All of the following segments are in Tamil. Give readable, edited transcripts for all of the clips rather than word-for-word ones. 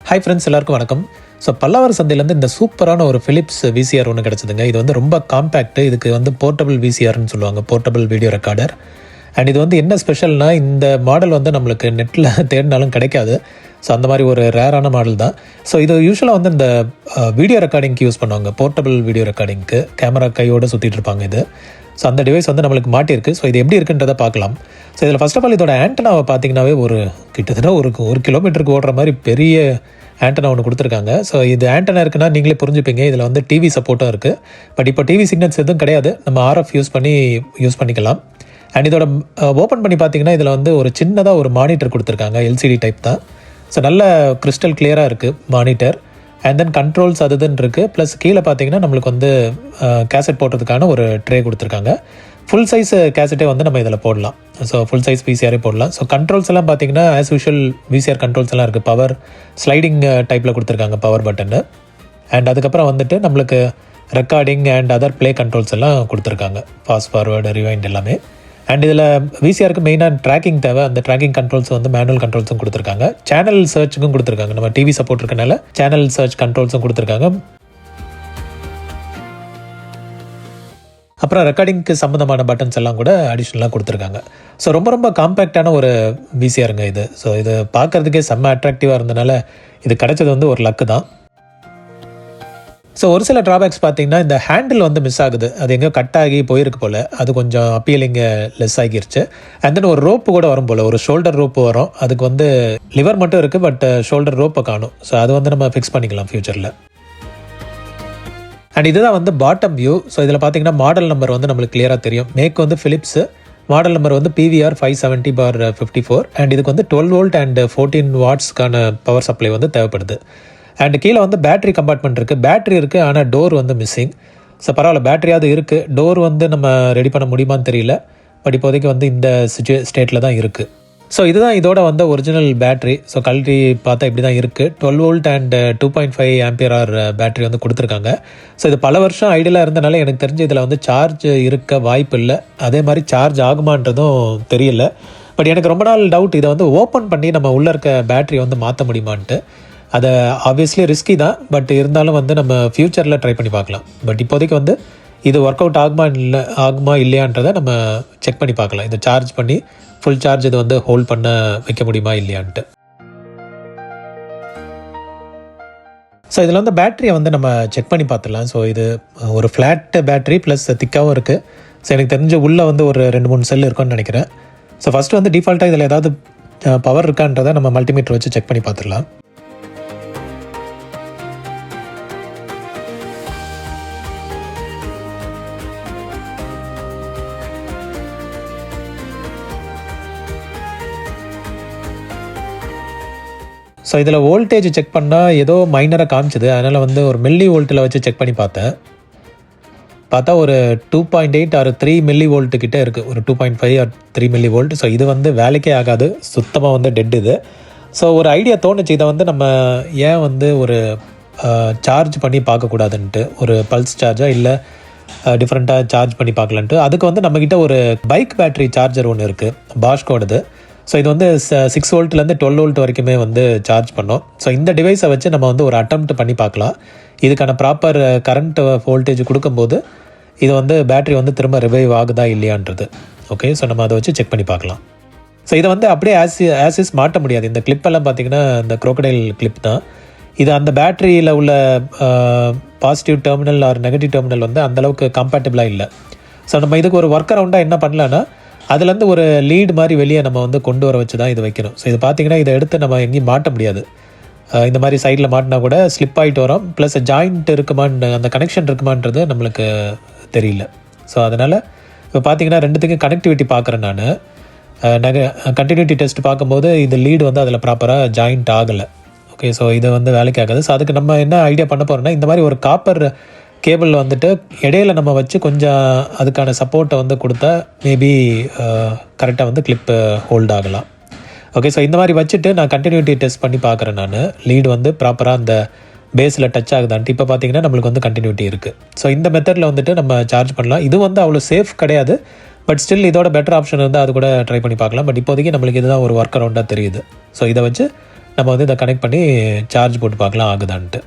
ஹாய் ஃப்ரெண்ட்ஸ், எல்லாருக்கும் வணக்கம். ஸோ பல்லாவரம் சந்தையிலேருந்து இந்த சூப்பரான ஒரு ஃபிலிப்ஸ் விசிஆர் ஒன்று கிடச்சிதுங்க. இது வந்து ரொம்ப காம்பேக்ட். இதுக்கு வந்து போர்ட்டபிள் விசிஆர்னு சொல்லுவாங்க, போர்ட்டபிள் வீடியோ ரெக்கார்டர். அண்ட் இது வந்து என்ன ஸ்பெஷல்னால், இந்த மாடல் வந்து நம்மளுக்கு நெட்டில் தேடினாலும் கிடைக்காது. ஸோ அந்த மாதிரி ஒரு ரேரான மாடல் தான். ஸோ இது யூஸ்வலாக வந்து இந்த வீடியோ ரெக்கார்டிங்க்கு யூஸ் பண்ணுவாங்க, போர்ட்டபிள் வீடியோ ரெக்கார்டிங்க்கு. கேமரா கையோடு சுற்றிட்டு இருப்பாங்க இது. ஸோ அந்த டிவைஸ் வந்து நம்மளுக்கு மாட்டியிருக்கு. ஸோ இது எப்படி இருக்குன்றதை பார்க்கலாம். ஸோ இதில் ஃபர்ஸ்ட் ஆஃப் ஆல் இதோட ஆண்டனாவை பார்த்தீங்கன்னாவே கிட்டத்தட்ட ஒரு கிலோமீட்டருக்கு ஓடுற மாதிரி பெரிய ஆண்டனா ஒன்று கொடுத்துருக்காங்க. ஸோ இது ஆண்டனா இருக்குன்னா நீங்களே புரிஞ்சுப்பீங்க. இதில் வந்து டிவி சப்போர்ட்டும் இருக்குது. பட் இப்போ டிவி சிக்னல்ஸ் எதுவும் கிடையாது. நம்ம ஆர்எஃப் யூஸ் பண்ணிக்கலாம். அண்ட் இதோட ஓப்பன் பண்ணி பார்த்தீங்கன்னா இதில் வந்து ஒரு சின்னதாக ஒரு மானிட்டர் கொடுத்துருக்காங்க. எல்சிடி டைப் தான். ஸோ நல்ல கிறிஸ்டல் கிளியராக இருக்குது மானிட்டர். அண்ட் தென் கண்ட்ரோல்ஸ் அதுன்னு இருக்குது. ப்ளஸ் கீழே பார்த்தீங்கன்னா நம்மளுக்கு வந்து கேசட் போடுறதுக்கான ஒரு ட்ரே கொடுத்துருக்காங்க. ஃபுல் சைஸ் கேசட்டே வந்து நம்ம இதில் போடலாம். ஸோ ஃபுல் சைஸ் விசிஆரே போடலாம். ஸோ கண்ட்ரோல்ஸ் எல்லாம் பார்த்தீங்கன்னா ஆஸ் யூஷுவல் விசிஆர் கண்ட்ரோல்ஸ் எல்லாம் இருக்குது. பவர் ஸ்லைடிங் டைப்பில் கொடுத்துருக்காங்க, பவர் பட்டனு. அண்ட் அதுக்கப்புறம் வந்துட்டு நம்மளுக்கு recording and other play controls எல்லாம் கொடுத்துருக்காங்க, ஃபாஸ்ட் ஃபார்வர்டு, ரிவைண்ட் எல்லாமே. அண்ட் இதில் விசிஆருக்கு மெயினாக ட்ராக்கிங் தேவை. அந்த ட்ராக்கிங் கண்ட்ரோல்ஸ் வந்து மேனுவல் கண்ட்ரோல்ஸும் கொடுத்துருக்காங்க. சேனல் சர்ச்சுக்கும் கொடுத்துருக்காங்க. நம்ம டிவி சப்போர்ட் இருக்கனால சேனல் சர்ச் கண்ட்ரோல்ஸும் கொடுத்துருக்காங்க. அப்புறம் ரெக்கார்டிங்க்கு சம்மந்தமான பட்டன்ஸ் எல்லாம் கூட அடிஷ்னலாக கொடுத்துருக்காங்க. ஸோ ரொம்ப காம்பேக்டான ஒரு விசிஆருங்க இது. ஸோ இது பார்க்குறதுக்கே செம்ம அட்ராக்டிவாக இருந்தனால இது கிடைச்சது வந்து ஒரு லக்கு தான். ஸோ ஒரு சில ட்ராபேக்ஸ் பார்த்தீங்கன்னா, இந்த ஹேண்டில் வந்து மிஸ் ஆகுது. அது எங்கேயோ கட் ஆகி போயிருக்கு போல். அது கொஞ்சம் அப்பீலிங்க லெஸ் ஆகிருச்சு. அண்ட் தென் ஒரு ரோப்பு கூட வரும் போல், ஒரு ஷோல்டர் ரோப்பு வரும். அதுக்கு வந்து லிவர் மட்டும் இருக்குது, பட் ஷோல்டர் ரோப்பை காணும். ஸோ அது வந்து நம்ம ஃபிக்ஸ் பண்ணிக்கலாம் ஃப்யூச்சரில். அண்ட் இதுதான் வந்து பாட்டம் வியூ. ஸோ இதில் பார்த்தீங்கன்னா மாடல் நம்பர் வந்து நம்மளுக்கு கிளியராக தெரியும். மேக் வந்து ஃபிலிப்ஸு, மாடல் நம்பர் வந்து PVR 570/54. அண்ட் இதுக்கு வந்து 12 வோல்ட் அண்ட் 14 வாட்ஸ்க்கான பவர் சப்ளை வந்து தேவைப்படுது. அண்ட் கீழே வந்து பேட்டரி கம்பார்ட்மெண்ட் இருக்குது. பேட்டரி இருக்குது, ஆனால் டோர் வந்து மிஸ்ஸிங். ஸோ பரவாயில்ல, பேட்டரியாவது இருக்குது. டோர் வந்து நம்ம ரெடி பண்ண முடியுமான்னு தெரியல. பட் இப்போதைக்கு வந்து இந்த ஸ்டேட்டில் தான் இருக்குது. ஸோ இதுதான் இதோட வந்து ஒரிஜினல் பேட்டரி. ஸோ கழட்டி பார்த்தா இப்படி தான் இருக்குது. 12 வோல்ட் அண்ட் 2.5 ஆம்பியர் பேட்டரி வந்து கொடுத்துருக்காங்க. ஸோ இது பல வருஷம் ஐடியலாக இருந்தனால எனக்கு தெரிஞ்சு இதில் வந்து சார்ஜ் இருக்க வாய்ப்பு இல்லை. அதே மாதிரி சார்ஜ் ஆகுமான்றதும் தெரியல. பட் எனக்கு ரொம்ப நாள் டவுட், இதை வந்து ஓப்பன் பண்ணி நம்ம உள்ளே இருக்க பேட்டரியை வந்து மாற்ற முடியுமான்ட்டு. அதை ஆப்வியஸ்லி ரிஸ்கி தான். பட் இருந்தாலும் வந்து நம்ம ஃப்யூச்சரில் ட்ரை பண்ணி பார்க்கலாம். பட் இப்போதைக்கு வந்து இது ஒர்க் அவுட் ஆகுமா இல்லையான்றதை நம்ம செக் பண்ணி பார்க்கலாம். இதை சார்ஜ் பண்ணி ஃபுல் சார்ஜ் இது வந்து ஹோல்ட் பண்ண வைக்க முடியுமா இல்லையான்ட்டு. ஸோ இதில் வந்து பேட்டரியை வந்து நம்ம செக் பண்ணி பார்த்துடலாம். ஸோ இது ஒரு ஃப்ளாட் பேட்டரி ப்ளஸ் திக்காகவும் இருக்குது. ஸோ எனக்கு தெரிஞ்ச உள்ளே வந்து ஒரு 2-3 செல் இருக்குன்னு நினைக்கிறேன். ஸோ ஃபஸ்ட்டு வந்து டிஃபால்ட்டாக இதில் ஏதாவது பவர் இருக்கான்றதை நம்ம மல்டிமீட்டர் வச்சு செக் பண்ணி பார்த்துடலாம். ஸோ இதில் வோல்டேஜ் செக் பண்ணால் ஏதோ மைனராக காமிச்சிது. அதனால் வந்து ஒரு மில்லி வோல்ட்டில் வச்சு செக் பண்ணி பார்த்தா ஒரு 2.8 or 3 மில்லி வோல்ட்டு கிட்டே இருக்குது. ஒரு 2.5 or 3 மில்லி வோல்ட். ஸோ இது வந்து வேலைக்கே ஆகாது, சுத்தமாக வந்து டெட் இது. ஸோ ஒரு ஐடியா தோணுச்சு, இதை வந்து நம்ம ஏன் வந்து ஒரு சார்ஜ் பண்ணி பார்க்கக்கூடாதுன்ட்டு, ஒரு பல்ஸ் சார்ஜாக இல்லை டிஃப்ரெண்ட்டாக சார்ஜ் பண்ணி பார்க்கலான்ட்டு. அதுக்கு வந்து நம்மக்கிட்ட ஒரு பைக் பேட்டரி சார்ஜர் ஒன்று இருக்குது, பாஷ்கோடது. ஸோ இது வந்து 6 வோல்ட்லேருந்து 12 வோல்ட் வரைக்குமே வந்து சார்ஜ் பண்ணோம். ஸோ இந்த டிவைஸை வச்சு நம்ம வந்து ஒரு அட்டெம்ப்ட் பண்ணி பார்க்கலாம். இதுக்கான ப்ராப்பர் கரண்ட் வோல்டேஜ் கொடுக்கும்போது இது வந்து பேட்டரி வந்து திரும்ப ரிவைவ் ஆகுதா இல்லையான்றது. ஓகே, ஸோ நம்ம அதை வச்சு செக் பண்ணி பார்க்கலாம். ஸோ இதை வந்து அப்படியே ஆசிஸ் மாட்ட முடியாது. இந்த கிளிப்பெல்லாம் பார்த்தீங்கன்னா இந்த குரோக்கடைல் கிளிப் தான். இது அந்த பேட்டரியில் உள்ள positive terminal or negative terminal வந்து அந்தளவுக்கு கம்பேட்டபிளாக இல்லை. ஸோ நம்ம இதுக்கு ஒரு ஒர்க் அரவுண்டாக என்ன பண்ணலான்னா, அதுலேருந்து ஒரு லீடு மாதிரி வெளியே நம்ம வந்து கொண்டு வர வச்சு தான் இது வைக்கணும். ஸோ இது பார்த்திங்கன்னா இதை எடுத்து நம்ம எங்கேயும் மாட்ட முடியாது. இந்த மாதிரி சைடில் மாட்டினா கூட ஸ்லிப் ஆகிட்டு வரும். ப்ளஸ் ஜாயிண்ட் இருக்குமான்னு, அந்த கனெக்ஷன் இருக்குமான்றது நம்மளுக்கு தெரியல. ஸோ அதனால் இப்போ பார்த்திங்கன்னா ரெண்டுத்துக்கும் கனெக்டிவிட்டி பார்க்குறேன் நான். கண்டினியூட்டி டெஸ்ட் பார்க்கும்போது இந்த லீடு வந்து அதில் ப்ராப்பராக ஜாயிண்ட் ஆகலை. ஓகே, ஸோ இது வந்து வேலைக்கு ஆகாது. ஸோ அதுக்கு நம்ம என்ன ஐடியா பண்ண போகிறோம்னா, இந்த மாதிரி ஒரு காப்பர் கேபிள் வந்துட்டு இடையில நம்ம வச்சு கொஞ்சம் அதுக்கான சப்போர்ட்டை வந்து கொடுத்தா மேபி கரெக்டாக வந்து கிளிப்பு ஹோல்ட் ஆகலாம். ஓகே, ஸோ இந்த மாதிரி வச்சுட்டு நான் கண்டினியூட்டி டெஸ்ட் பண்ணி பார்க்குறேன். நான் லீடு வந்து ப்ராப்பராக அந்த பேஸில் டச் ஆகுதான்ட்டு. இப்போ பார்த்தீங்கன்னா நம்மளுக்கு வந்து கண்டினியூட்டி இருக்குது. ஸோ இந்த மெத்தடில் வந்துட்டு நம்ம சார்ஜ் பண்ணலாம். இது வந்து அவ்வளோ சேஃப் கிடையாது. பட் ஸ்டில் இதோட பெட்டர் ஆப்ஷன் இருந்தால் அது கூட ட்ரை பண்ணி பார்க்கலாம். பட் இப்போதைக்கு நம்மளுக்கு இதுதான் ஒரு ஒர்க் அரவுண்டாக தெரியுது. ஸோ இதை வச்சு நம்ம வந்து இதை கனெக்ட் பண்ணி சார்ஜ் போட்டு பார்க்கலாம் ஆகுதான்ட்டு.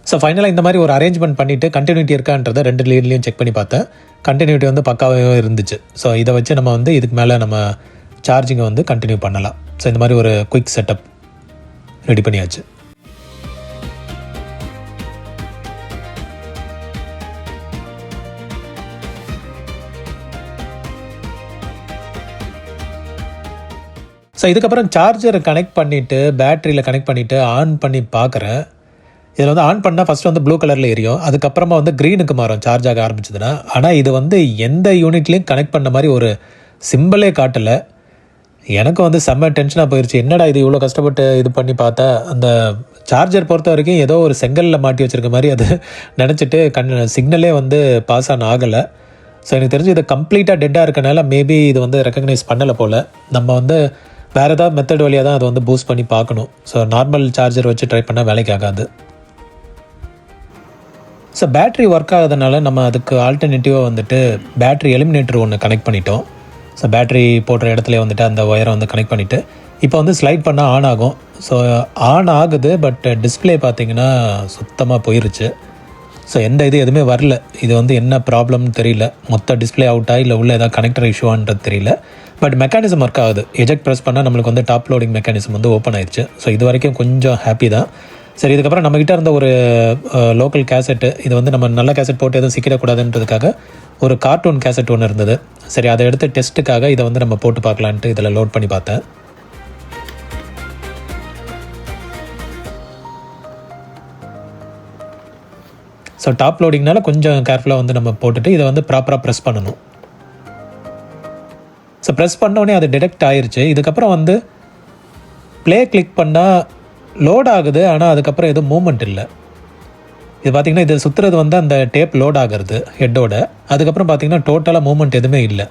ஸோ ஃபைனலாக இந்த மாதிரி ஒரு அரேஞ்ச்மெண்ட் பண்ணிவிட்டு கண்டினியூட்டி இருக்கான்றதை 2 லீட்லேயும் செக் பண்ணி பார்த்தேன். கண்டினியூட்டி வந்து பக்காவாக இருந்துச்சு. ஸோ இதை வச்சு நம்ம வந்து இதுக்கு மேலே நம்ம சார்ஜிங்கை வந்து கண்டினியூ பண்ணலாம். ஸோ இந்த மாதிரி ஒரு குயிக் செட்டப் ரெடி பண்ணியாச்சு. ஸோ இதுக்கப்புறம் சார்ஜரை கனெக்ட் பண்ணிவிட்டு பேட்டரியில் கனெக்ட் பண்ணிவிட்டு ஆன் பண்ணி பார்க்குறேன். இதில் வந்து ஆன் பண்ணால் ஃபஸ்ட்டு வந்து ப்ளூ கலரில் எரியும், அதுக்கப்புறமா வந்து க்ரீனுக்கு மாறும் சார்ஜ் ஆக ஆரம்பிச்சதுன்னா. ஆனால் இது வந்து எந்த யூனிட்லேயும் கனெக்ட் பண்ண மாதிரி ஒரு சிம்பிளே காட்டலை. எனக்கு வந்து செம்ம டென்ஷனாக போயிடுச்சு. என்னடா இது இவ்வளோ கஷ்டப்பட்டு இது பண்ணி பார்த்தா அந்த சார்ஜர் பொறுத்த வரைக்கும் ஏதோ ஒரு செங்கலில் மாட்டி வச்சுருக்க மாதிரி அது நினச்சிட்டு சிக்னலே வந்து பாஸ் ஆன் ஆகலை. ஸோ எனக்கு தெரிஞ்சு இது கம்ப்ளீட்டாக டெட்டாக இருக்கனால மேபி இது வந்து ரெக்கக்னைஸ் பண்ணலை போல். நம்ம வந்து வேறு ஏதாவது மெத்தட் வழியாக தான் அதை வந்து பூஸ்ட் பண்ணி பார்க்கணும். ஸோ நார்மல் சார்ஜர் வச்சு ட்ரை பண்ணால் வேலைக்கு ஆகாது. ஸோ பேட்ரி ஒர்க் ஆகாதனால நம்ம அதுக்கு ஆல்டர்னேட்டிவாக வந்துட்டு பேட்ரி எலிமினேட்டர் ஒன்று கனெக்ட் பண்ணிட்டோம். ஸோ பேட்ரி போடுற இடத்துல வந்துட்டு அந்த ஒயரை வந்து கனெக்ட் பண்ணிவிட்டு இப்போ வந்து ஸ்லைட் பண்ணால் ஆன் ஆகும். ஸோ ஆன் ஆகுது, பட் டிஸ்பிளே பார்த்திங்கன்னா சுத்தமாக போயிருச்சு. ஸோ எந்த எதுவுமே வரல. இது வந்து என்ன ப்ராப்ளம்னு தெரியல. மொத்த டிஸ்பிளே அவுட்டா இல்லை உள்ள ஏதாவது கனெக்டர் இஷ்யூவான்றது தெரியல. பட் மெக்கானிசம் ஒர்க் ஆகுது. எஜெக்ட் ப்ரெஸ் பண்ணால் நம்மளுக்கு வந்து டாப் லோடிங் மெக்கானிசம் வந்து ஓப்பன் ஆயிடுச்சு. ஸோ இது வரைக்கும் கொஞ்சம் ஹாப்பி தான். சரி, இதுக்கப்புறம் நம்மக்கிட்ட இருந்த ஒரு லோக்கல் கேசட்டு, இது வந்து நம்ம நல்ல கேசட் போட்டு எதுவும் சிக்கிடக்கூடாதுன்றதுக்காக ஒரு கார்ட்டூன் கேசட் ஒன்று இருந்தது. சரி, அதை எடுத்து டெஸ்ட்டுக்காக இதை வந்து நம்ம போட்டு பார்க்கலான்ட்டு இதில் லோட் பண்ணி பார்த்தேன். ஸோ டாப் லோடிங்னால கொஞ்சம் கேர்ஃபுல்லாக வந்து நம்ம போட்டுட்டு இதை வந்து ப்ராப்பராக ப்ரெஸ் பண்ணணும். ஸோ ப்ரெஸ் பண்ணோடனே அது டிடெக்ட் ஆயிடுச்சு. இதுக்கப்புறம் வந்து ப்ளே கிளிக் பண்ணால் லோட் ஆகுது, ஆனால் அதுக்கப்புறம் எதுவும் மூமெண்ட் இல்லை. இது பார்த்திங்கன்னா இது சுற்றுறது வந்து அந்த டேப் லோட் ஆகிறது ஹெட்டோட. அதுக்கப்புறம் பார்த்திங்கன்னா டோட்டலாக மூமெண்ட் எதுவுமே இல்லை.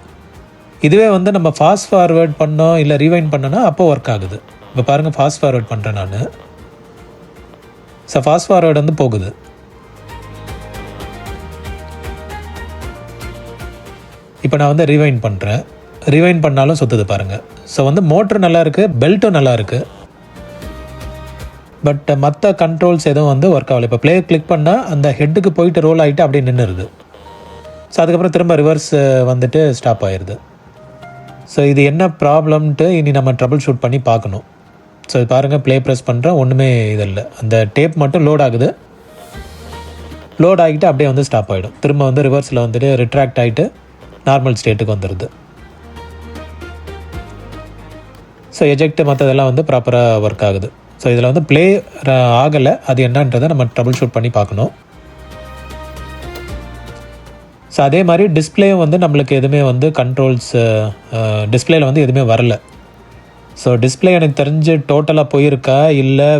இதுவே வந்து நம்ம ஃபாஸ்ட் ஃபார்வேர்ட் பண்ணோம் இல்லை ரீவைண்ட் பண்ணோன்னா அப்போ ஒர்க் ஆகுது. இப்போ பாருங்கள், ஃபாஸ்ட் ஃபார்வேர்ட் பண்ணுறேன் நான். ஸோ ஃபாஸ்ட் ஃபார்வேர்டு வந்து போகுது. இப்போ நான் வந்து ரீவைண்ட் பண்ணுறேன். ரீவைண்ட் பண்ணாலும் சுற்றுது பாருங்கள். ஸோ வந்து மோட்ரு நல்லாயிருக்கு, பெல்ட்டும் நல்லாயிருக்கு. பட் மற்ற கண்ட்ரோல்ஸ் எதுவும் வந்து ஒர்க் ஆகலை. இப்போ ப்ளே கிளிக் பண்ணால் அந்த ஹெட்டுக்கு போயிட்டு ரோல் ஆகிட்டு அப்படியே நின்றுருது. ஸோ அதுக்கப்புறம் திரும்ப ரிவர்ஸ் வந்துட்டு ஸ்டாப் ஆயிடுது. ஸோ இது என்ன ப்ராப்ளம்ன்ட்டு இனி நம்ம ட்ரபிள் ஷூட் பண்ணி பார்க்கணும். ஸோ இது பாருங்கள், ப்ளே ப்ரெஸ் பண்ணுறேன், ஒன்றுமே இது இல்லை. அந்த டேப் மட்டும் லோட் ஆகுது. லோட் ஆகிட்டு அப்படியே வந்து ஸ்டாப் ஆகிடும். திரும்ப வந்து ரிவர்ஸில் வந்துட்டு ரிட்ராக்ட் ஆகிட்டு நார்மல் ஸ்டேட்டுக்கு வந்துடுது. ஸோ எஜெக்ட் மற்றதெல்லாம் வந்து ப்ராப்பராக ஒர்க் ஆகுது. ஸோ இதில் வந்து ப்ளே ஆகலை, அது என்னன்றதை நம்ம ட்ரபிள் ஷூட் பண்ணி பார்க்கணும். ஸோ அதே மாதிரி டிஸ்பிளேயும் வந்து நம்மளுக்கு எதுவுமே வந்து கண்ட்ரோல்ஸ் டிஸ்பிளேயில் வந்து எதுவுமே வரல. ஸோ டிஸ்பிளே எனக்கு தெரிஞ்சு டோட்டலாக போயிருக்கா இல்லை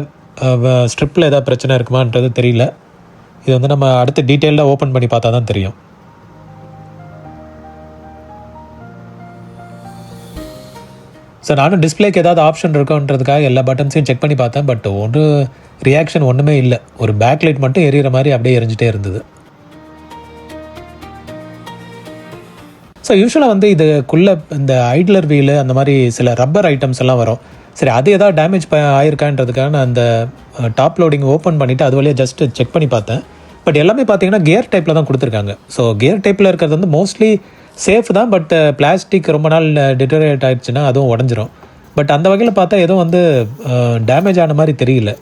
ஸ்ட்ரிப்பில் ஏதாவது பிரச்சனை இருக்குமான்றது தெரியல. இது வந்து நம்ம அடுத்து டீட்டெயிலாக ஓப்பன் பண்ணி பார்த்தா தான் தெரியும். ஸோ நானும் டிஸ்பிளேக்கு ஏதாவது ஆப்ஷன் இருக்குன்றதுக்காக எல்லா பட்டன்ஸையும் செக் பண்ணி பார்த்தேன். பட் ஒரு ரியாக்ஷன் ஒன்றுமே இல்லை. ஒரு பேக் லைட் மட்டும் எரியிற மாதிரி அப்படியே எரிஞ்சிட்டே இருந்தது. ஸோ யூஸ்வலாக வந்து இதுக்குள்ளே இந்த ஐட்லர் வீலு அந்த மாதிரி சில ரப்பர் ஐட்டம்ஸ் எல்லாம் வரும். சரி, அது ஏதாவது டேமேஜ் ஆயிருக்கான்றதுக்காக நான் அந்த டாப் லோடிங் ஓப்பன் பண்ணிவிட்டு அது வழியாக ஜஸ்ட்டு செக் பண்ணி பார்த்தேன். பட் எல்லாமே பார்த்தீங்கன்னா கியர் டைப்பில் தான் கொடுத்துருக்காங்க. ஸோ கியர் டைப்பில் இருக்கிறது வந்து மோஸ்ட்லி சேஃப் தான். பட் பிளாஸ்டிக் ரொம்ப நாள் டிட்டோரேட் ஆகிடுச்சுன்னா அதுவும் உடஞ்சிரும். பட் அந்த வகையில் பார்த்தா எதுவும் வந்து டேமேஜ் ஆன மாதிரி தெரியல.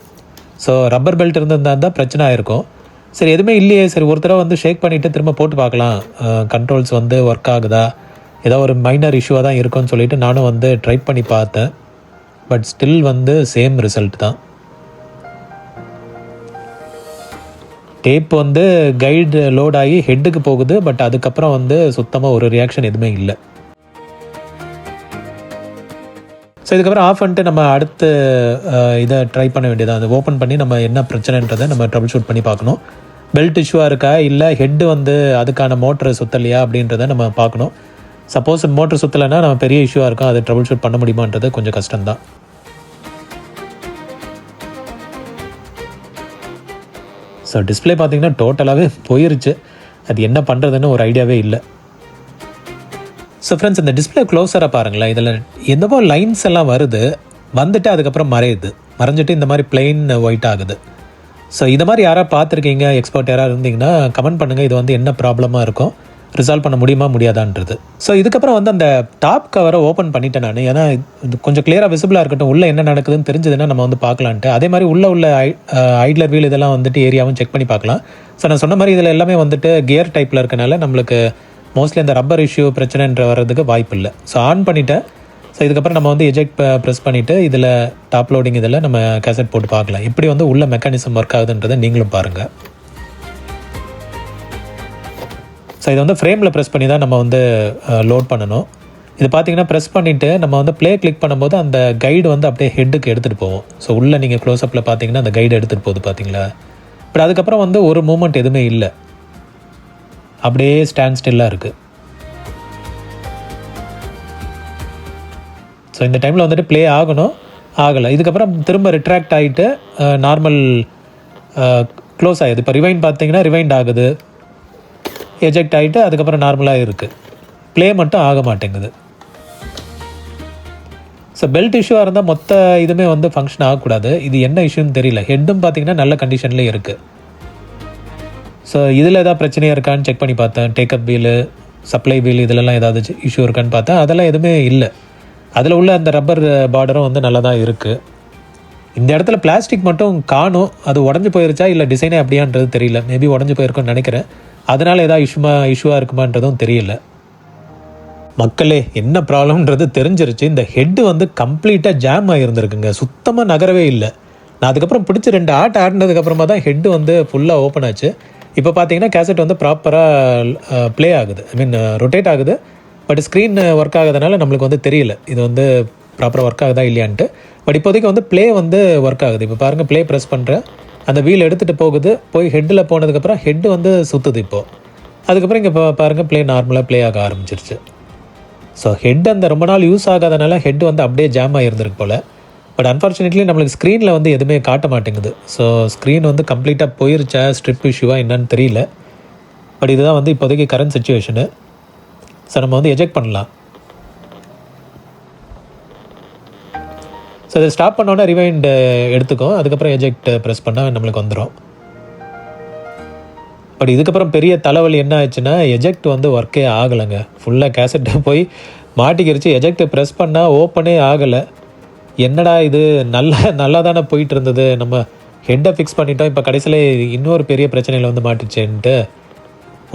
ஸோ ரப்பர் பெல்ட் இருந்திருந்தால் தான் பிரச்சனை ஆகிருக்கும். சரி, எதுவுமே இல்லையே, சரி ஒரு தடவை வந்து ஷேக் பண்ணிவிட்டு திரும்ப போட்டு பார்க்கலாம், கண்ட்ரோல்ஸ் வந்து ஒர்க் ஆகுதா, ஏதோ ஒரு மைனர் இஷ்யூவாக தான் இருக்கும்னு சொல்லிட்டு நானும் வந்து ட்ரை பண்ணி பார்த்தேன். பட் ஸ்டில் வந்து சேம் ரிசல்ட் தான். டேப் வந்து கைடு லோட் ஆகி ஹெட்டுக்கு போகுது. பட் அதுக்கப்புறம் வந்து சுத்தமாக ஒரு ரியாக்ஷன் எதுவுமே இல்லை. ஸோ இதுக்கப்புறம் ஆஃப் பண்ணிட்டு நம்ம அடுத்து இதை ட்ரை பண்ண வேண்டியதான். அதை ஓப்பன் பண்ணி நம்ம என்ன பிரச்சனைன்றதை நம்ம ட்ரபிள் ஷூட் பண்ணி பார்க்கணும். பெல்ட் இஷ்யூவாக இருக்கா இல்லை ஹெட்டு வந்து அதுக்கான மோட்டரை சுத்தலையா அப்படின்றத நம்ம பார்க்கணும். சப்போஸ் மோட்டர் சுற்றலைன்னா நம்ம பெரிய இஷ்யூவாக இருக்கும், அதை ட்ரபிள் ஷூட் பண்ண முடியுமான்றது கொஞ்சம் கஷ்டம்தான். ஸோ டிஸ்பிளே பார்த்திங்கன்னா டோட்டலாகவே போயிருச்சு. அது என்ன பண்ணுறதுன்னு ஒரு ஐடியாவே இல்லை. ஸோ ஃப்ரெண்ட்ஸ், இந்த டிஸ்பிளே க்ளோஸராக பாருங்களேன். இதில் என்னவோ லைன்ஸ் எல்லாம் வருது, வந்துட்டு அதுக்கப்புறம் மறைஞ்சிட்டு இந்த மாதிரி பிளெயின் ஒயிட் ஆகுது. ஸோ இதை மாதிரி யாராவது பார்த்துருக்கீங்க, எக்ஸ்பர்ட் யாராவது இருந்தீங்கன்னா கமெண்ட் பண்ணுங்கள். இது வந்து என்ன ப்ராப்ளமாக இருக்கும், ரிசால்வ் பண்ண முடியுமா முடியாதான்றது. ஸோ இதுக்கப்புறம் வந்து அந்த டாப் கவரை ஓப்பன் பண்ணிட்டேன் நான். ஏன்னா இது கொஞ்சம் கிளியராக விசிபிளாக இருக்கட்டும், உள்ளே என்ன நடக்குதுன்னு தெரிஞ்சதுன்னா நம்ம வந்து பார்க்கலான்ட்டு. அதே மாதிரி உள்ள ஐட்லர் வீல் இதெல்லாம் வந்துட்டு ஏரியாவும் செக் பண்ணி பார்க்கலாம். ஸோ நான் சொன்ன மாதிரி இதில் எல்லாமே வந்துட்டு கியர் டைப்பில் இருக்கனால நம்மளுக்கு மோஸ்ட்லி அந்த ரப்பர் இஷ்யூ பிரச்சனைன்ற வர்றதுக்கு வாய்ப்பு இல்லை. ஸோ ஆன் பண்ணிவிட்டேன். ஸோ இதுக்கப்புறம் நம்ம வந்து எஜெக்ட் ப்ரெஸ் பண்ணிவிட்டு இதில் டாப் லோடிங் இதில் நம்ம கேசட் போட்டு பார்க்கலாம். எப்படி வந்து உள்ள மெக்கானிசம் ஒர்க் ஆகுதுன்றதை நீங்களும் பாருங்கள். ஸோ இதை வந்து ஃப்ரேமில் ப்ரெஸ் பண்ணி தான் நம்ம வந்து லோட் பண்ணணும். இது பார்த்திங்கன்னா ப்ரெஸ் பண்ணிவிட்டு நம்ம வந்து ப்ளே கிளிக் பண்ணும்போது அந்த கைடு வந்து அப்படியே ஹெட்டுக்கு எடுத்துகிட்டு போவோம். ஸோ உள்ளே நீங்கள் க்ளோஸ்அப்பில் பார்த்தீங்கன்னா அந்த கைடு எடுத்துகிட்டு போகுது பார்த்தீங்களா. பட் அதுக்கப்புறம் வந்து ஒரு மூமெண்ட் எதுவுமே இல்லை, அப்படியே ஸ்டாண்ட் ஸ்டில்லாக இருக்குது. ஸோ இந்த டைமில் வந்துட்டு ப்ளே ஆகலை. இதுக்கப்புறம் திரும்ப ரிட்ராக்ட் ஆகிட்டு நார்மல் க்ளோஸ் ஆகிடுது. இப்போ ரிவைண்ட் பார்த்தீங்கன்னா ரிவைண்ட் ஆகுது, எஜெக்ட் ஆகிட்டு அதுக்கப்புறம் நார்மலாக இருக்குது. ப்ளே மட்டும் ஆக மாட்டேங்குது. ஸோ பெல்ட் இஷ்யூவாக இருந்தால் மொத்த இதுவுமே வந்து ஃபங்க்ஷன் ஆகக்கூடாது. இது என்ன இஷ்யூன்னு தெரியல. ஹெட்டும் பார்த்திங்கன்னா நல்ல கண்டிஷன்லேயே இருக்குது. ஸோ இதில் எதாவது பிரச்சனையாக இருக்கான்னு செக் பண்ணி பார்த்தேன். டேக்கப் வீலு, சப்ளை வீல் இதிலெல்லாம் ஏதாவது இஷ்யூ இருக்கான்னு பார்த்தேன். அதெல்லாம் எதுவுமே இல்லை. அதில் உள்ள அந்த ரப்பர் பார்டரும் வந்து நல்லா தான் இருக்குது. இந்த இடத்துல பிளாஸ்டிக் மட்டும் காணும். அது உடஞ்சி போயிருச்சா இல்லை டிசைனே அப்படியான்றது தெரியல. மேபி உடஞ்சி போயிருக்குன்னு நினைக்கிறேன். அதனால் ஏதாவது இஷ்யூவாக இருக்குமான்றதும் தெரியல. மக்களே, என்ன ப்ராப்ளம்ன்றது தெரிஞ்சிருச்சு. இந்த ஹெட்டு வந்து கம்ப்ளீட்டாக ஜாம் ஆகியிருந்துருக்குங்க. சுத்தமாக நகரவே இல்லை. நான் அதுக்கப்புறம் பிடிச்சி 2 ஆடினதுக்கப்புறமா தான் ஹெட்டு வந்து ஃபுல்லாக ஓப்பன் ஆச்சு. இப்போ பார்த்தீங்கன்னா கேசட் வந்து ப்ராப்பராக ப்ளே ஆகுது, ரொட்டேட் ஆகுது. பட் ஸ்க்ரீன் ஒர்க் ஆகுறதுனால நம்மளுக்கு வந்து தெரியல இது வந்து ப்ராப்பராக ஒர்க் ஆகுதா இல்லையான்ட்டு. பட் இப்போதைக்கு வந்து ப்ளே வந்து ஒர்க் ஆகுது. இப்போ பாருங்கள், ப்ளே ப்ரெஸ் பண்ணுறேன், அந்த வீல் எடுத்துகிட்டு போகுது. போய் ஹெட்டில் போனதுக்கப்புறம் ஹெட்டு வந்து சுற்றுது இப்போது. அதுக்கப்புறம் இங்கே பாருங்கள், ப்ளே நார்மலாக ப்ளே ஆக ஆரம்பிச்சிருச்சு. ஸோ ஹெட் அந்த ரொம்ப நாள் யூஸ் ஆகாதனால ஹெட் வந்து அப்படியே ஜாம் ஆகிருந்திருக்கு போல். பட் அன்ஃபார்ச்சுனேட்லி நம்மளுக்கு ஸ்க்ரீனில் வந்து எதுவுமே காட்ட மாட்டேங்குது. ஸோ ஸ்க்ரீன் வந்து கம்ப்ளீட்டாக போயிருச்சா, ஸ்ட்ரிப் இஷ்யூவாக என்னன்னு தெரியல. பட் இதுதான் வந்து இப்போதைக்கு கரண்ட் சிச்சுவேஷனு. ஸோ நம்ம வந்து எஜெக்ட் பண்ணலாம். ஸோ இதை ஸ்டாப் பண்ணோன்னா ரிவைண்ட் எடுத்துக்கும். அதுக்கப்புறம் எஜெக்ட் ப்ரெஸ் பண்ணால் நம்மளுக்கு வந்துடும். பட் இதுக்கப்புறம் பெரிய தலைவலி என்ன ஆச்சுன்னா, எஜெக்ட் வந்து ஒர்க்கே ஆகலைங்க. ஃபுல்லாக கேசட்டை போய் மாட்டிக்கிருச்சு. எஜெக்ட் ப்ரெஸ் பண்ணால் ஓப்பனே ஆகலை. என்னடா இது, நல்லா தானே போயிட்டு இருந்தது, நம்ம ஹெட்டை ஃபிக்ஸ் பண்ணிட்டோம், இப்போ கடைசியில் இன்னொரு பெரிய பிரச்சனையில் வந்து மாட்டிச்சேன்ட்டு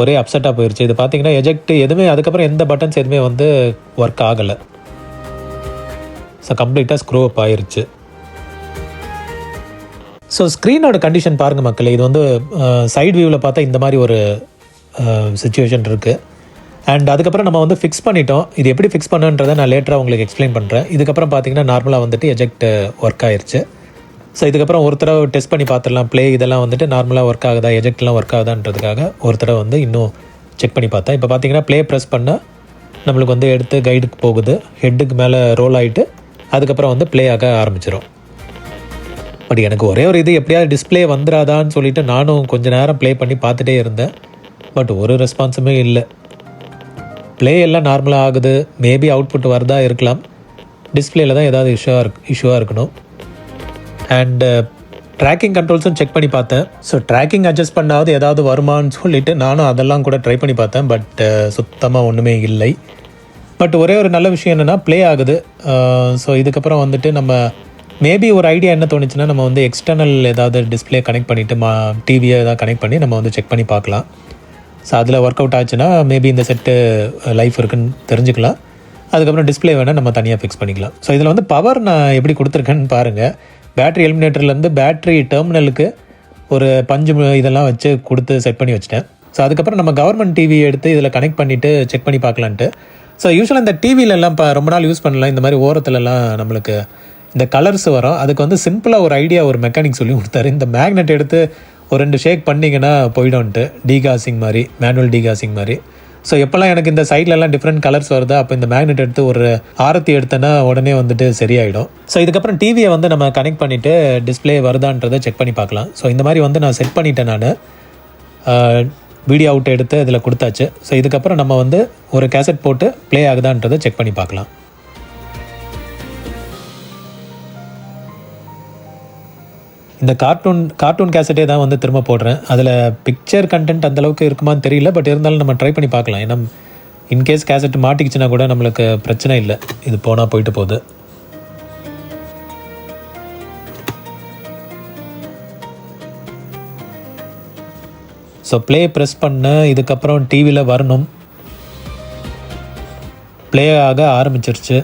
ஒரே அப்செட்டாக போயிடுச்சு. இது பார்த்தீங்கன்னா எஜெக்ட் எதுவுமே அதுக்கப்புறம் எந்த பட்டன்ஸ் எதுவுமே வந்து ஒர்க் ஆகலை. ஸோ கம்ப்ளீட்டாக ஸ்க்ரூ அப் ஆயிடுச்சு. ஸோ ஸ்க்ரீனோட கண்டிஷன் பாருங்கள் மக்களே. இது வந்து சைடு வியூவில் பார்த்தா இந்த மாதிரி ஒரு சிச்சுவேஷன் இருக்குது. அண்ட் அதுக்கப்புறம் நம்ம வந்து ஃபிக்ஸ் பண்ணிட்டோம். இது எப்படி ஃபிக்ஸ் பண்ணுன்றதை நான் லேட்டராக உங்களுக்கு எக்ஸ்பிளைன் பண்ணுறேன். இதுக்கப்புறம் பார்த்தீங்கன்னா நார்மலாக வந்துட்டு எஜெக்ட் ஒர்க் ஆயிடுச்சு. ஸோ இதுக்கப்புறம் ஒரு தடவை டெஸ்ட் பண்ணி பார்த்துடலாம். ப்ளே இதெல்லாம் வந்துட்டு நார்மலாக ஒர்க் ஆகுதா, எஜெக்ட்லாம் ஒர்க் ஆகுதான்றதுக்காக ஒரு தடவை வந்து இன்னும் செக் பண்ணி பார்த்தேன். இப்போ பார்த்தீங்கன்னா ப்ளே ப்ரெஸ் பண்ணால் நம்மளுக்கு வந்து எடுத்து கைடுக்கு போகுது. ஹெட்டுக்கு மேலே ரோல் ஆகிட்டு அதுக்கப்புறம் வந்து ப்ளே ஆக ஆரம்பிச்சிடும். பட் எனக்கு ஒரே ஒரு இது, எப்படியாவது டிஸ்பிளே வந்துடாதான்னு சொல்லிவிட்டு நானும் கொஞ்சம் நேரம் ப்ளே பண்ணி பார்த்துட்டே இருந்தேன். பட் ஒரு ரெஸ்பான்ஸுமே இல்லை. ப்ளே எல்லாம் நார்மலாக ஆகுது. மேபி அவுட்புட் வரதா இருக்கலாம். டிஸ்பிளேயில் தான் ஏதாவது இஷ்யூவாக இருக்கணும். அண்டு ட்ராக்கிங் கண்ட்ரோல்ஸும் செக் பண்ணி பார்த்தேன். ஸோ ட்ராக்கிங் அட்ஜஸ்ட் பண்ணாவது ஏதாவது வருமானு சொல்லிவிட்டு நானும் அதெல்லாம் கூட ட்ரை பண்ணி பார்த்தேன். பட் சுத்தமாக ஒன்றுமே இல்லை. பட் ஒரே ஒரு நல்ல விஷயம் என்னென்னா ப்ளே ஆகுது. ஸோ இதுக்கப்புறம் வந்துட்டு நம்ம மேபி ஒரு ஐடியா என்ன தோணுச்சுன்னா, நம்ம வந்து எக்ஸ்டர்னல் ஏதாவது டிஸ்பிளே கனெக்ட் பண்ணிவிட்டு டிவியை ஏதாவது கனெக்ட் பண்ணி நம்ம வந்து செக் பண்ணி பார்க்கலாம். ஸோ அதில் ஒர்க் அவுட் ஆச்சுன்னா மேபி இந்த செட்டு லைஃப் இருக்குன்னு தெரிஞ்சுக்கலாம். அதுக்கப்புறம் டிஸ்பிளே வேணால் நம்ம தனியாக ஃபிக்ஸ் பண்ணிக்கலாம். ஸோ இதில் வந்து பவர் நான் எப்படி கொடுத்துருக்கேன்னு பாருங்கள். பேட்ரி எலிமினேட்டர்லேருந்து பேட்ரி டெர்மினலுக்கு ஒரு பஞ்சு இதெல்லாம் வச்சு கொடுத்து செட் பண்ணி வச்சிட்டேன். ஸோ அதுக்கப்புறம் நம்ம கவர்மெண்ட் டிவி எடுத்து இதில் கனெக்ட் பண்ணிவிட்டு செக் பண்ணி பார்க்கலான்ட்டு. ஸோ யூஸ்வலாக இந்த டிவிலெல்லாம் இப்போ ரொம்ப நாள் யூஸ் பண்ணலாம். இந்த மாதிரி ஓரத்துலலாம் நம்மளுக்கு இந்த கலர்ஸ் வரும். அதுக்கு வந்து சிம்பிளாக ஒரு ஐடியா ஒரு மெக்கானிக் சொல்லி கொடுத்தாரு. இந்த மேக்னெட் எடுத்து ஒரு 2 ஷேக் பண்ணிங்கன்னா போய்டும்ன்ட்டு, டீகாசிங் மாதிரி, மேனுவல் டீகாசிங் மாதிரி. ஸோ எப்போல்லாம் எனக்கு இந்த சைட்லலாம் டிஃப்ரெண்ட் கலர்ஸ் வருதோ அப்போ இந்த மேக்னெட் எடுத்து ஒரு ஆரத்தி எடுத்தேன்னா உடனே வந்துட்டு சரியாயிடும். ஸோ இதுக்கப்புறம் டிவியை வந்து நம்ம கனெக்ட் பண்ணிவிட்டு டிஸ்பிளே வருதான்றதை செக் பண்ணி பார்க்கலாம். ஸோ இந்த மாதிரி வந்து நான் செட் பண்ணிட்டேன். நான் வீடியோ அவுட் எடுத்து இதில் கொடுத்தாச்சு. ஸோ இதுக்கப்புறம் நம்ம வந்து ஒரு கேசட் போட்டு ப்ளே ஆகுதான்றதை செக் பண்ணி பார்க்கலாம். இந்த கார்ட்டூன் கேசட்டே தான் வந்து திரும்ப போடுறேன். அதில் பிக்சர் கண்டென்ட் அந்தளவுக்கு இருக்குமான்னு தெரியல. பட் இருந்தாலும் நம்ம ட்ரை பண்ணி பார்க்கலாம். ஏன்னா இன்கேஸ் கேசட் மாட்டிக்கிச்சுன்னா கூட நம்மளுக்கு பிரச்சனை இல்லை. இது போனால் போயிட்டு போகுது. ஸோ ப்ளே ப்ரெஸ் பண்ண இதுக்கப்புறம் டிவியில் வரணும். ப்ளே ஆக ஆரம்பிச்சிருச்சு.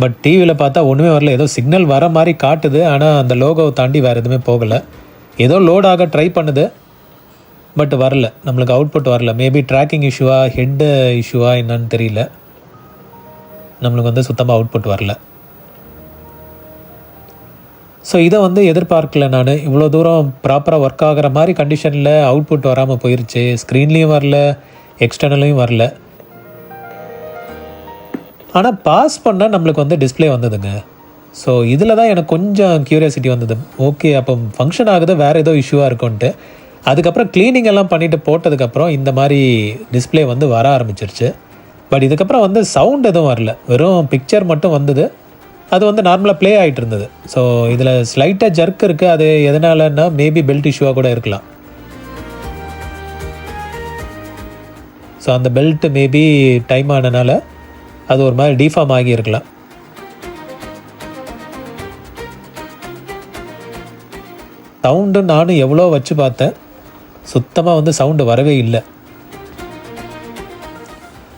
பட் டிவியில் பார்த்தா ஒன்றுமே வரல. ஏதோ சிக்னல் வர மாதிரி காட்டுது. ஆனால் அந்த லோகோவை தாண்டி வேறு எதுவுமே போகலை. ஏதோ லோடாக ட்ரை பண்ணுது. பட் வரல, நம்மளுக்கு அவுட்புட் வரல. மேபி ட்ராக்கிங் இஷ்யூவா ஹெட்டு இஷ்யூவா என்னன்னு தெரியல. நம்மளுக்கு வந்து சுத்தமாக அவுட்புட் வரல. ஸோ இதை வந்து எதிர்பார்க்கல நான். இவ்வளோ தூரம் ப்ராப்பராக ஒர்க் ஆகிற மாதிரி கண்டிஷனில் அவுட்புட் வராமல் போயிடுச்சு. ஸ்க்ரீன்லேயும் வரல, எக்ஸ்டர்னலையும் வரல. ஆனால் பாஸ் பண்ணால் நம்மளுக்கு வந்து டிஸ்பிளே வந்ததுங்க. ஸோ இதில் தான் எனக்கு கொஞ்சம் க்யூரியாசிட்டி வந்தது. ஓகே, அப்போ ஃபங்க்ஷன் ஆகுது, வேறு ஏதோ இஷ்யூவாக இருக்கும்ன்ட்டு. அதுக்கப்புறம் க்ளீனிங் எல்லாம் பண்ணிவிட்டு போட்டதுக்கப்புறம் இந்த மாதிரி டிஸ்பிளே வந்து வர ஆரம்பிச்சிருச்சு. பட் இதுக்கப்புறம் வந்து சவுண்ட் எதுவும் வரல. வெறும் பிக்சர் மட்டும் வந்தது. அது வந்து நார்மலாக ப்ளே ஆகிட்டு இருந்தது. ஸோ இதில் ஸ்லைட்டாக ஜர்க் இருக்குது. அது எதனாலன்னா மேபி பெல்ட் இஷ்யூவாக கூட இருக்கலாம். ஸோ அந்த பெல்ட் மேபி டைம் ஆனனால அது ஒரு மாதிரி டிஃபார்ம் ஆகி இருக்கலாம். சவுண்டு நானும் எவ்வளோ வச்சு பார்த்தேன், சுத்தமாக வந்து சவுண்டு வரவே இல்லை.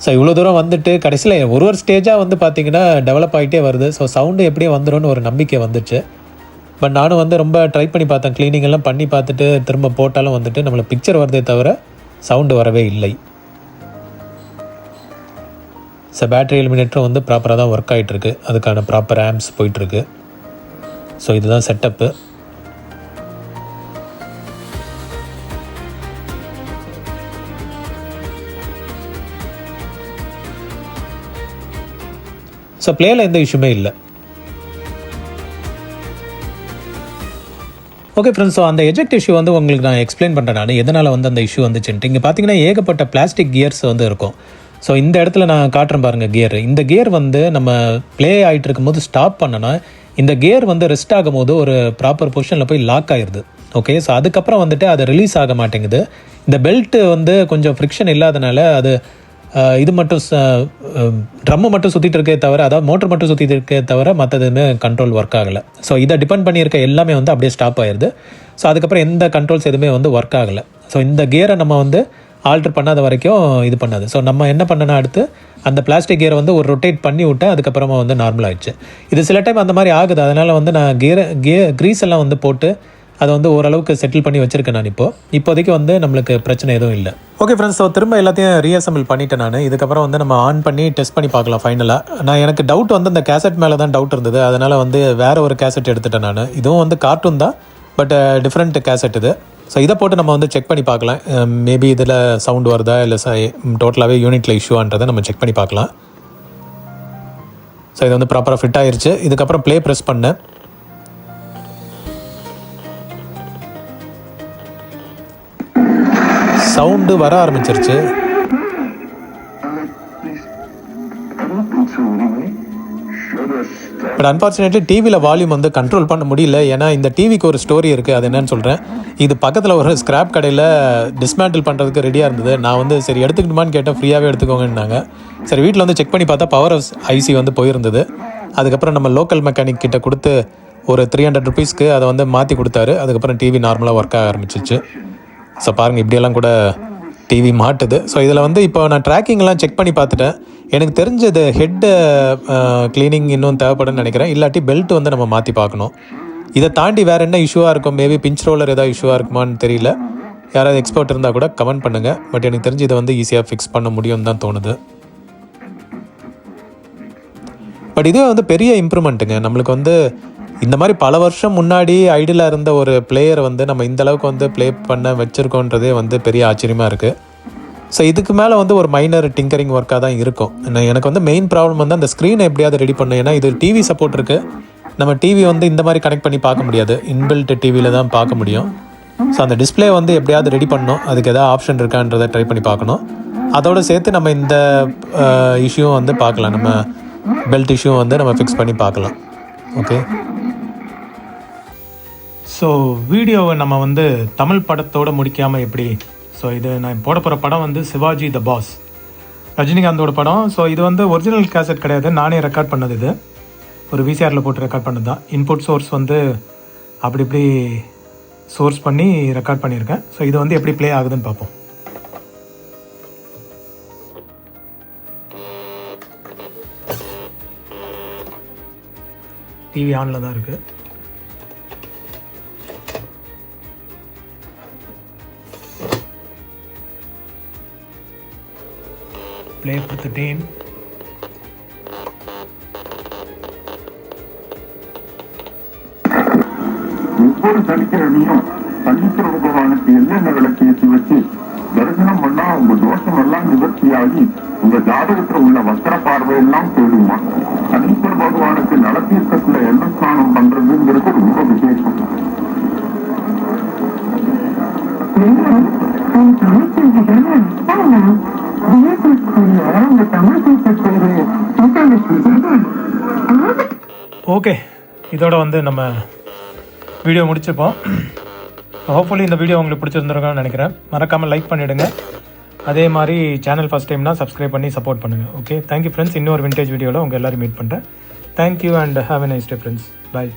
ஸோ இவ்வளோ தூரம் வந்துட்டு கடைசியில் ஒரு ஸ்டேஜாக வந்து பார்த்திங்கன்னா டெவலப் ஆகிட்டே வருது. ஸோ சவுண்டு எப்படியே வந்துடும்னு ஒரு நம்பிக்கை வந்துச்சு. பட் நானும் வந்து ரொம்ப ட்ரை பண்ணி பார்த்தேன். க்ளீனிங் எல்லாம் பண்ணி பார்த்துட்டு திரும்ப போட்டாலும் வந்துட்டு நம்மளுக்கு பிக்சர் வருதே தவிர சவுண்டு வரவே இல்லை. ஸோ பேட்டரி எலிமினேட்டரும் வந்து ப்ராப்பராக தான் ஒர்க் ஆகிட்டுருக்கு. அதுக்கான ப்ராப்பர் ஆம்ப்ஸ் போயிட்டுருக்கு. ஸோ இதுதான் செட்டப்பு. ஸோ ப்ளேயில் எந்த இஷ்யூமே இல்லை. ஓகே ஃப்ரெண்ட்ஸ், ஸோ அந்த எஜெக்ட் இஷ்யூ வந்து உங்களுக்கு நான் எக்ஸ்பிளைன் பண்ணுறேன். நான் எதனால் வந்து அந்த இஷ்யூ வந்துச்சுன்ட்டு. இங்கே பார்த்தீங்கன்னா ஏகப்பட்ட பிளாஸ்டிக் கியர்ஸ் வந்து இருக்கும். ஸோ இந்த இடத்துல நான் காட்டுறேன் பாருங்கள் கியர். இந்த கியர் வந்து நம்ம ப்ளே ஆகிட்டு இருக்கும்போது ஸ்டாப் பண்ணனா இந்த கியர் வந்து ரெஸ்ட் ஆகும் போது ஒரு ப்ராப்பர் பொசிஷனில் போய் லாக் ஆகிடுது. ஓகே, ஸோ அதுக்கப்புறம் வந்துட்டு அது ரிலீஸ் ஆக மாட்டேங்குது. இந்த பெல்ட்டு வந்து கொஞ்சம் ஃப்ரிக்ஷன் இல்லாதனால அது இது மட்டும் ட்ரம்மு மட்டும் சுற்றிட்டு இருக்கே தவிர, அதாவது மோட்டர் மட்டும் சுற்றிட்டு இருக்கே தவிர மற்ற எதுவுமே கண்ட்ரோல் ஒர்க் ஆகலை. ஸோ இதை டிபெண்ட் பண்ணியிருக்க எல்லாமே வந்து அப்படியே ஸ்டாப் ஆயிடுது. ஸோ அதுக்கப்புறம் எந்த கண்ட்ரோல்ஸ் எதுவுமே வந்து ஒர்க் ஆகலை. ஸோ இந்த கியரை நம்ம வந்து ஆல்ட்ரு பண்ணாத வரைக்கும் இது பண்ணாது. ஸோ நம்ம என்ன பண்ணனா அடுத்து அந்த பிளாஸ்டிக் கியரை வந்து ஒரு ரொட்டேட் பண்ணி விட்டேன். அதுக்கப்புறமா வந்து நார்மல் ஆகிடுச்சு. இது சில டைம் அந்த மாதிரி ஆகுது. அதனால் வந்து நான் க்ரீஸ் எல்லாம் வந்து போட்டு அதை வந்து ஓரளவுக்கு செட்டில் பண்ணி வச்சுருக்கேன் நான். இப்போதைக்கு வந்து நம்மளுக்கு பிரச்சனை எதுவும் இல்லை. ஓகே ஃப்ரெண்ட்ஸ், ஸோ திரும்ப எல்லாத்தையும் ரீஅசம்பிள் பண்ணிட்டேன் நான். இதுக்கப்புறம் வந்து நம்ம ஆன் பண்ணி டெஸ்ட் பண்ணி பார்க்கலாம் ஃபைனலாக. எனக்கு டவுட் வந்து அந்த கேசட் மேலே தான் டவுட் இருந்தது. அதனால் வந்து வேறு ஒரு கேசட் எடுத்துட்டேன் நான். இதுவும் வந்து கார்ட்டூன் தான், பட் டிஃப்ரெண்ட் கேசட் இது. ஸோ இதை போட்டு நம்ம வந்து செக் பண்ணி பார்க்கலாம். மேபி இதில் சவுண்ட் வருதா இல்லை டோட்டலாகவே யூனிட்டில் இஷ்யூன்றதை நம்ம செக் பண்ணி பார்க்கலாம். ஸோ இது வந்து ப்ராப்பராக ஃபிட் ஆகிருச்சு. இதுக்கப்புறம் ப்ளே ப்ரெஸ் பண்ணேன். சவுண்டு வர ஆரம்பிச்சிருச்சு. பட் அன்ஃபார்ச்சுனேட்லி டிவியில் வால்யூம் வந்து கண்ட்ரோல் பண்ண முடியல. ஏன்னா இந்த டிவிக்கு ஒரு ஸ்டோரி இருக்குது. அது என்னன்னு சொல்கிறேன். இது பக்கத்தில் ஒரு ஸ்க்ராப் கடையில் டிஸ்மேண்டில் பண்ணுறதுக்கு ரெடியாக இருந்தது. நான் வந்து சரி எடுத்துக்கணுமான்னு கேட்டேன். ஃப்ரீயாகவே எடுத்துக்கோங்கன்னாங்க. சரி வீட்டில் வந்து செக் பண்ணி பார்த்தா பவர் ஐசி வந்து போயிருந்தது. அதுக்கப்புறம் நம்ம லோக்கல் மெக்கானிக் கிட்ட கொடுத்து ஒரு 300 ருபீஸ்க்கு அதை வந்து மாற்றி கொடுத்தாரு. அதுக்கப்புறம் டிவி நார்மலாக ஒர்க் ஆக ஆரம்பிச்சிச்சு. ஸோ பாருங்கள், இப்படியெல்லாம் கூட டிவி மாட்டுது. ஸோ இதில் வந்து இப்போ நான் ட்ராக்கிங்லாம் செக் பண்ணி பார்த்துட்டேன். எனக்கு தெரிஞ்சது ஹெட்டு க்ளீனிங் இன்னும் தேவைப்படுன்னு நினைக்கிறேன். இல்லாட்டி பெல்ட் வந்து நம்ம மாற்றி பார்க்கணும். இதை தாண்டி வேறு என்ன இஷ்யூவாக இருக்கும்? மேபி பிஞ்ச் ரோலர் ஏதாவது இஷ்யூவாக இருக்குமான்னு தெரியல. யாராவது எக்ஸ்பர்ட் இருந்தால் கூட கமெண்ட் பண்ணுங்கள். பட் எனக்கு தெரிஞ்சு இதை வந்து ஈஸியாக ஃபிக்ஸ் பண்ண முடியும்னு தான் தோணுது. பட் இதுவே வந்து பெரிய இம்ப்ரூவ்மெண்ட்டுங்க. நம்மளுக்கு வந்து இந்த மாதிரி பல வருஷம் முன்னாடி ஐடியலாக இருந்த ஒரு பிளேயரை வந்து நம்ம இந்தளவுக்கு வந்து ப்ளே பண்ண வச்சுருக்கோன்றதே வந்து பெரிய ஆச்சரியமாக இருக்குது. ஸோ இதுக்கு மேலே வந்து ஒரு மைனர் டிங்கரிங் ஒர்க்காக தான் இருக்கும். எனக்கு வந்து மெயின் ப்ராப்ளம் வந்து அந்த ஸ்க்ரீனை எப்படியாவது ரெடி பண்ணணும். ஏன்னா இது டிவி சப்போர்ட் இருக்குது. நம்ம டிவி வந்து இந்த மாதிரி கனெக்ட் பண்ணி பார்க்க முடியாது, இன்பில்ட் டிவியில் தான் பார்க்க முடியும். ஸோ அந்த டிஸ்பிளே வந்து எப்படியாவது ரெடி பண்ணணும். அதுக்கு எதாவது ஆப்ஷன் இருக்கான்றதை ட்ரை பண்ணி பார்க்கணும். அதோடு சேர்த்து நம்ம இந்த இஷ்யூவும் வந்து பார்க்கலாம், நம்ம பெல்ட் இஷ்யூ வந்து நம்ம ஃபிக்ஸ் பண்ணி பார்க்கலாம். ஓகே, ஸோ வீடியோவை நம்ம வந்து தமிழ் படத்தோடு முடிக்காமல் எப்படி? ஸோ இது நான் போட போகிற படம் வந்து சிவாஜி த பாஸ், ரஜினிகாந்தோட படம். ஸோ இது வந்து ஒரிஜினல் கேசட் கிடையாது, நானே ரெக்கார்ட் பண்ணது. இது ஒரு விசிஆரில் போட்டு ரெக்கார்ட் பண்ணது தான். இன்புட் சோர்ஸ் வந்து அப்படி இப்படி சோர்ஸ் பண்ணி ரெக்கார்ட் பண்ணியிருக்கேன். ஸோ இது வந்து எப்படி ப்ளே ஆகுதுன்னு பார்ப்போம். டிவி ஆனில் தான் இருக்குது. ப்ளே கொடுத்துட்டேன். ஒவ்வொரு சனிக்கிழமையும் சனீஸ்வர பகவானுக்கு எண்ணெய் விளக்கு ஏற்றி வச்சு தரிசனம் பண்ணா உங்க தோஷம் எல்லாம் நிவர்த்தியாகி உங்க ஜாதகத்துல உள்ள வஸ்திர பார்வையெல்லாம் போயிடுமா. சனீஸ்வர பகவானுக்கு நலத்தீர்க்கத்துல எண்ண ஸ்நானம் பண்றதுங்கிறது ரொம்ப விசேஷம். ஓகே, இதோட வந்து நம்ம வீடியோ முடிச்சுப்போம். ஹோப்ஃபுல்லி இந்த வீடியோ உங்களுக்கு பிடிச்சிருந்துருக்கான்னு நினைக்கிறேன். மறக்காமல் லைக் பண்ணிவிடுங்க. அதே மாதிரி சேனல் ஃபஸ்ட் டைம்னா சப்ஸ்கிரைப் பண்ணி சப்போர்ட் பண்ணுங்கள். Okay, thank you friends. இன்னொரு விண்டேஜ் வீடியோவில் உங்கள் எல்லோரும் மீட் பண்ணுறேன். Thank you and have a nice day friends. Bye.